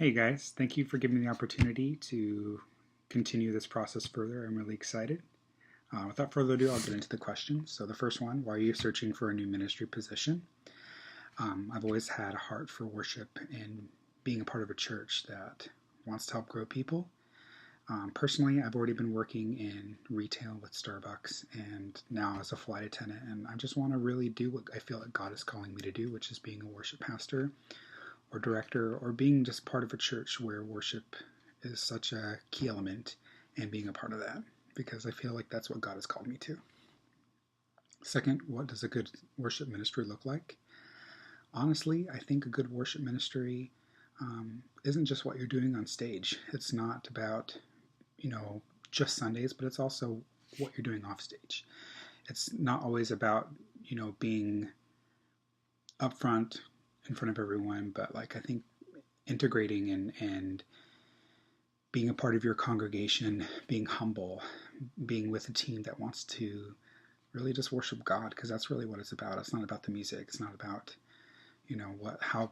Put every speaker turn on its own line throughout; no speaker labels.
Hey guys, thank you for giving me the opportunity to continue this process further. I'm really excited. Without further ado, I'll get into the questions. So, the first one, why are you searching for a new ministry position? I've always had a heart for worship and being a part of a church that wants to help grow people. Personally, I've already been working in retail with Starbucks and now as a flight attendant, and I just want to really do what I feel like God is calling me to do, which is being a worship pastor or director, or being just part of a church where worship is such a key element, and being a part of that, because I feel like that's what God has called me to. Second, what does a good worship ministry look like? Honestly, I think a good worship ministry isn't just what you're doing on stage. It's not about, just Sundays, but it's also what you're doing off stage. It's not always about, being upfront in front of everyone, but like I think integrating and being a part of your congregation, being humble, being with a team that wants to really just worship God, because that's really what it's about. It's not about the music. It's not about what how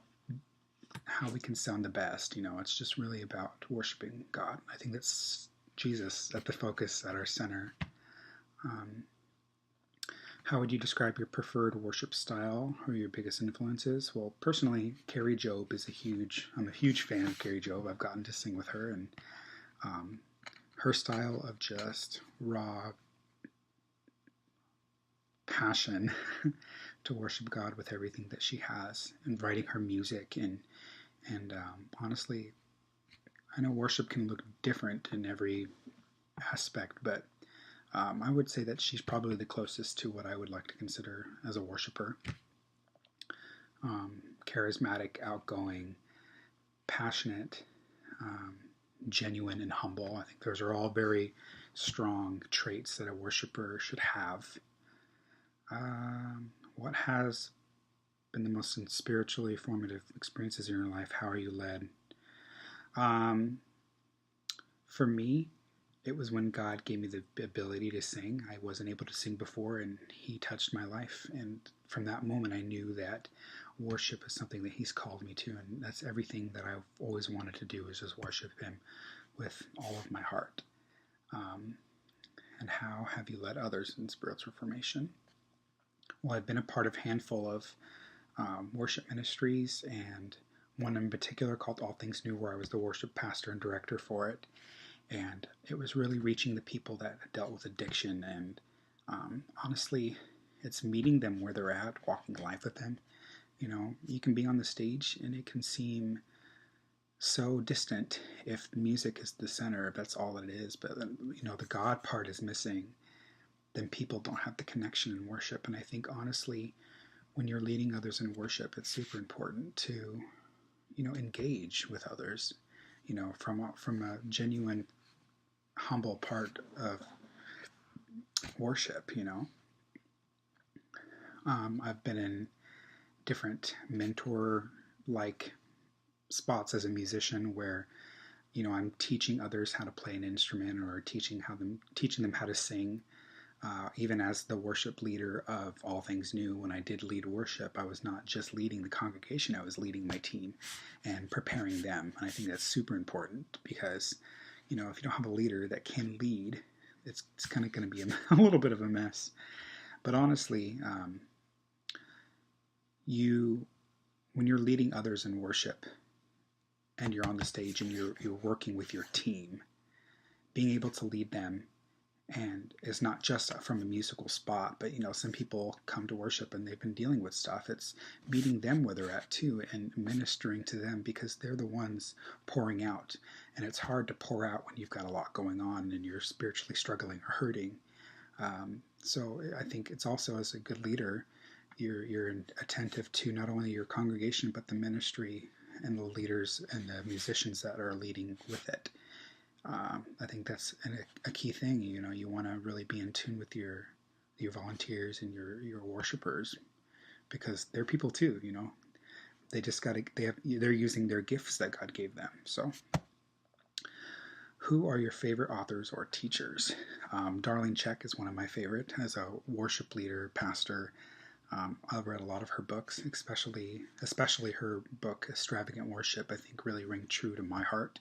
we can sound the best. It's just really about worshiping God. I think that's Jesus at the focus, at our center. How would you describe your preferred worship style or your biggest influences? Well, personally, Carrie Job I'm a huge fan of Carrie Job. I've gotten to sing with her, and her style of just raw passion to worship God with everything that she has, and writing her music, and honestly, I know worship can look different in every aspect, but I would say that she's probably the closest to what I would like to consider as a worshiper. Charismatic, outgoing, passionate, genuine, and humble. I think those are all very strong traits that a worshiper should have. What has been the most spiritually formative experiences in your life? How are you led? For me, it was when God gave me the ability to sing. I wasn't able to sing before, and He touched my life. And from that moment, I knew that worship is something that He's called me to, and that's everything that I've always wanted to do, is just worship Him with all of my heart. And how have you led others in spiritual formation? Well, I've been a part of a handful of worship ministries, and one in particular called All Things New, where I was the worship pastor and director for it. And it was really reaching the people that dealt with addiction. And honestly, it's meeting them where they're at, walking life with them. You can be on the stage and it can seem so distant if music is the center, if that's all it is. But, the God part is missing, then people don't have the connection in worship. And I think, honestly, when you're leading others in worship, it's super important to, engage with others, from a genuine, humble part of worship. I've been in different mentor-like spots as a musician where, I'm teaching others how to play an instrument, or teaching them how to sing. Even as the worship leader of All Things New, when I did lead worship, I was not just leading the congregation, I was leading my team and preparing them. And I think that's super important, because, if you don't have a leader that can lead, it's kind of going to be a little bit of a mess. But honestly, when you're leading others in worship and you're on the stage and you're working with your team, being able to lead them, and it's not just from a musical spot, but some people come to worship and they've been dealing with stuff. It's meeting them where they're at too, and ministering to them, because they're the ones pouring out, and it's hard to pour out when you've got a lot going on and you're spiritually struggling or hurting. So I think it's also, as a good leader, you're attentive to not only your congregation, but the ministry and the leaders and the musicians that are leading with it. I think that's a key thing. You want to really be in tune with your volunteers and your worshipers, because they're people too. They're using their gifts that God gave them. So, who are your favorite authors or teachers? Darlene Zschech is one of my favorite as a worship leader, pastor. I've read a lot of her books, especially her book Extravagant Worship. I think really ring true to my heart.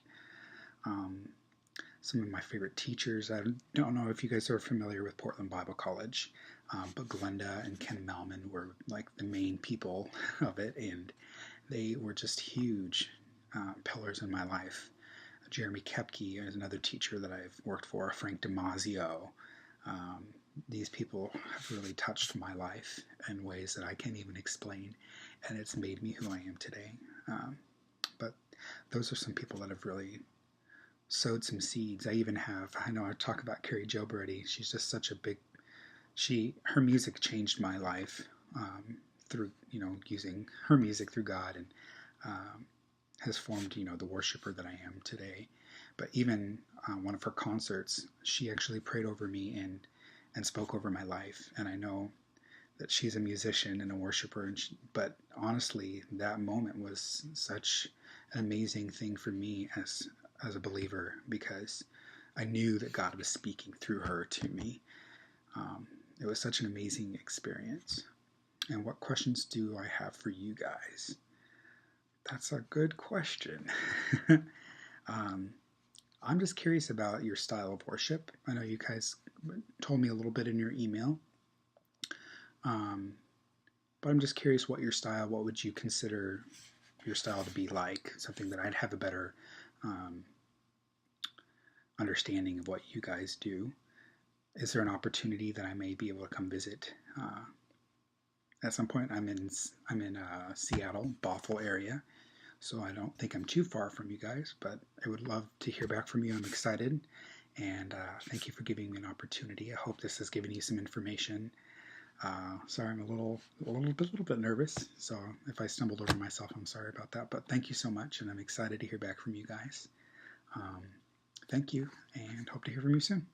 Some of my favorite teachers. I don't know if you guys are familiar with Portland Bible College, but Glenda and Ken Melman were like the main people of it, and they were just huge pillars in my life. Jeremy Kepke is another teacher that I've worked for, Frank Damasio. These people have really touched my life in ways that I can't even explain, and it's made me who I am today. But those are some people that have really sowed some seeds. I know I talk about Carrie Gilberti. She's just such a big, her music changed my life through, using her music through God, and has formed, the worshiper that I am today. But even one of her concerts, she actually prayed over me and spoke over my life. And I know that she's a musician and a worshiper, but honestly, that moment was such an amazing thing for me as a believer, because I knew that God was speaking through her to me. It was such an amazing experience. And what questions do I have for you guys? That's a good question. I'm just curious about your style of worship. I know you guys told me a little bit in your email, but I'm just curious what would you consider your style to be like? Something that I'd have a better understanding of what you guys do. Is there an opportunity that I may be able to come visit at some point? I'm in Seattle, Bothell area, so I don't think I'm too far from you guys, but I would love to hear back from you. I'm excited, and thank you for giving me an opportunity. I hope this has given you some information. Sorry, I'm a little bit nervous, so if I stumbled over myself, I'm sorry about that. But thank you so much, and I'm excited to hear back from you guys. Thank you, and hope to hear from you soon.